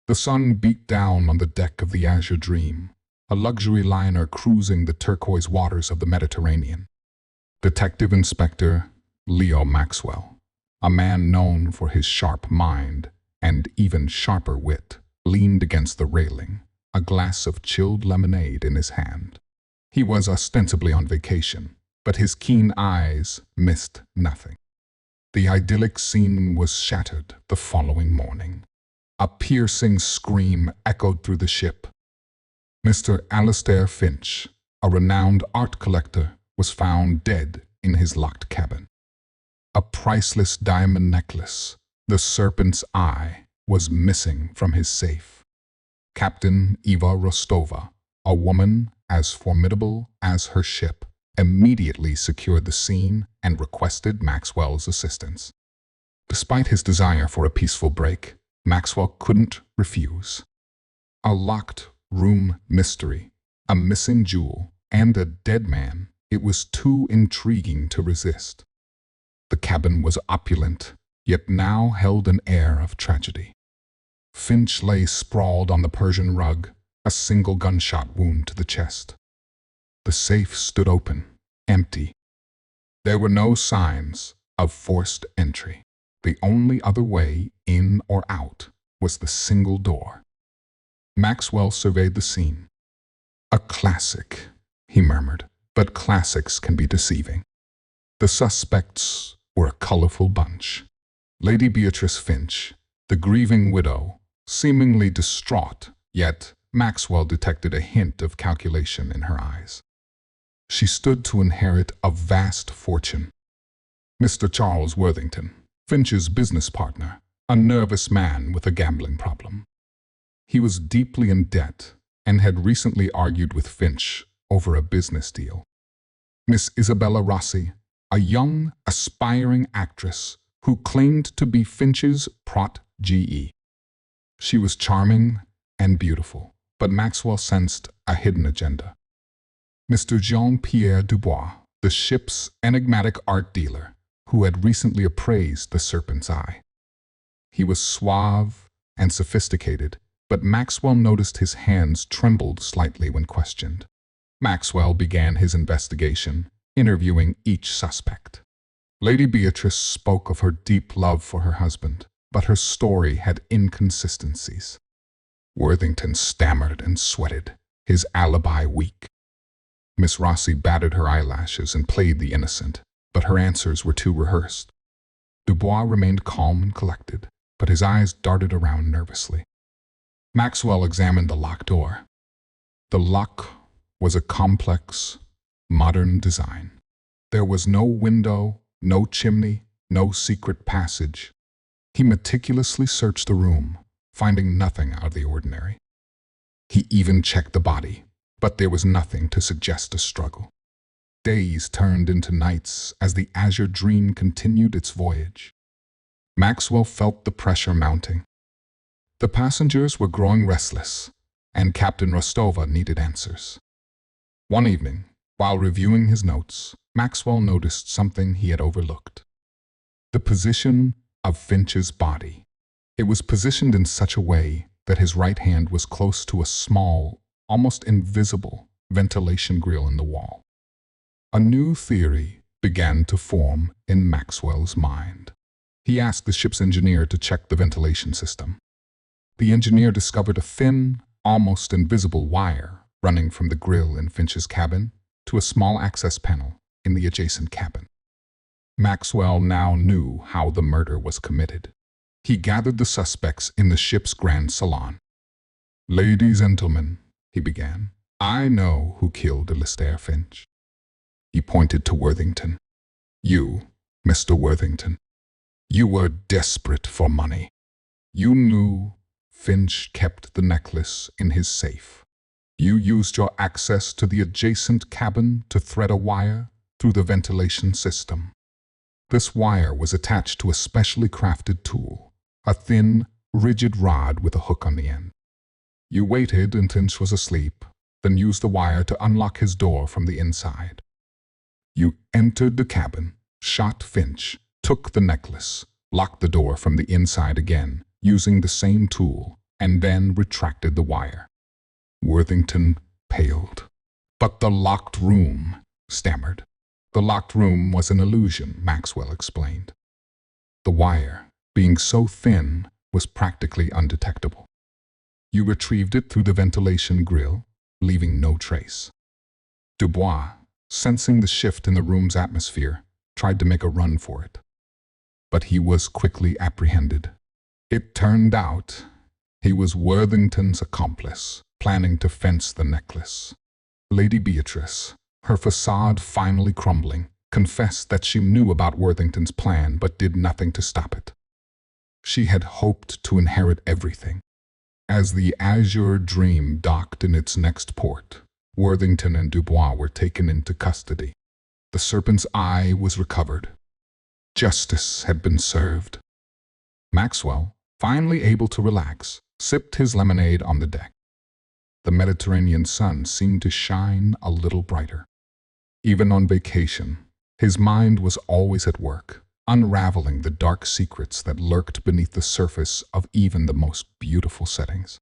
The sun beat down on the deck of the Azure Dream, a luxury liner cruising the turquoise waters of the Mediterranean. Detective Inspector Leo Maxwell, a man known for his sharp mind and even sharper wit, leaned against the railing, a glass of chilled lemonade in his hand. He was ostensibly on vacation, but his keen eyes missed nothing. The idyllic scene was shattered the following morning. A piercing scream echoed through the ship. Mr. Alastair Finch, a renowned art collector, was found dead in his locked cabin. A priceless diamond necklace, the Serpent's Eye, was missing from his safe. Captain Eva Rostova, a woman as formidable as her ship, immediately secured the scene and requested Maxwell's assistance. Despite his desire for a peaceful break, Maxwell couldn't refuse. A locked room mystery, a missing jewel, and a dead man, it was too intriguing to resist. The cabin was opulent, yet now held an air of tragedy. Finch lay sprawled on the Persian rug, a single gunshot wound to the chest. The safe stood open, empty. There were no signs of forced entry. The only other way, in or out, was the single door. Maxwell surveyed the scene. "A classic," he murmured, "but classics can be deceiving." The suspects were a colorful bunch. Lady Beatrice Finch, the grieving widow, seemingly distraught, yet Maxwell detected a hint of calculation in her eyes. She stood to inherit a vast fortune. Mr. Charles Worthington, Finch's business partner, a nervous man with a gambling problem. He was deeply in debt and had recently argued with Finch over a business deal. Miss Isabella Rossi, a young, aspiring actress who claimed to be Finch's protégée. She was charming and beautiful, but Maxwell sensed a hidden agenda. Mr. Jean-Pierre Dubois, the ship's enigmatic art dealer, who had recently appraised the Serpent's Eye. He was suave and sophisticated, but Maxwell noticed his hands trembled slightly when questioned. Maxwell began his investigation, interviewing each suspect. Lady Beatrice spoke of her deep love for her husband, but her story had inconsistencies. Worthington stammered and sweated, his alibi weak. Miss Rossi batted her eyelashes and played the innocent, but her answers were too rehearsed. Dubois remained calm and collected, but his eyes darted around nervously. Maxwell examined the locked door. The lock was a complex, modern design. There was no window, no chimney, no secret passage. He meticulously searched the room, finding nothing out of the ordinary. He even checked the body, but there was nothing to suggest a struggle. Days turned into nights as the Azure Dream continued its voyage. Maxwell felt the pressure mounting. The passengers were growing restless, and Captain Rostova needed answers. One evening, while reviewing his notes, Maxwell noticed something he had overlooked. The position of Finch's body. It was positioned in such a way that his right hand was close to a small, almost invisible, ventilation grill in the wall. A new theory began to form in Maxwell's mind. He asked the ship's engineer to check the ventilation system. The engineer discovered a thin, almost invisible wire running from the grill in Finch's cabin to a small access panel in the adjacent cabin. Maxwell now knew how the murder was committed. He gathered the suspects in the ship's grand salon. "Ladies and gentlemen," he began, "I know who killed Alastair Finch." He pointed to Worthington. "You, Mr. Worthington, you were desperate for money. You knew Finch kept the necklace in his safe. You used your access to the adjacent cabin to thread a wire through the ventilation system. This wire was attached to a specially crafted tool, a thin, rigid rod with a hook on the end. You waited until Finch was asleep, then used the wire to unlock his door from the inside. You entered the cabin, shot Finch, took the necklace, locked the door from the inside again, using the same tool, and then retracted the wire. Worthington paled. "But the locked room," stammered. "The locked room was an illusion," Maxwell explained. "The wire, being so thin, was practically undetectable. You retrieved it through the ventilation grill, leaving no trace." Dubois, sensing the shift in the room's atmosphere, tried to make a run for it. But he was quickly apprehended. It turned out he was Worthington's accomplice, planning to fence the necklace. Lady Beatrice, her facade finally crumbling, confessed that she knew about Worthington's plan but did nothing to stop it. She had hoped to inherit everything. As the Azure Dream docked in its next port, Worthington and Dubois were taken into custody. The Serpent's Eye was recovered. Justice had been served. Maxwell, finally able to relax, sipped his lemonade on the deck. The Mediterranean sun seemed to shine a little brighter. Even on vacation, his mind was always at work, unraveling the dark secrets that lurked beneath the surface of even the most beautiful settings.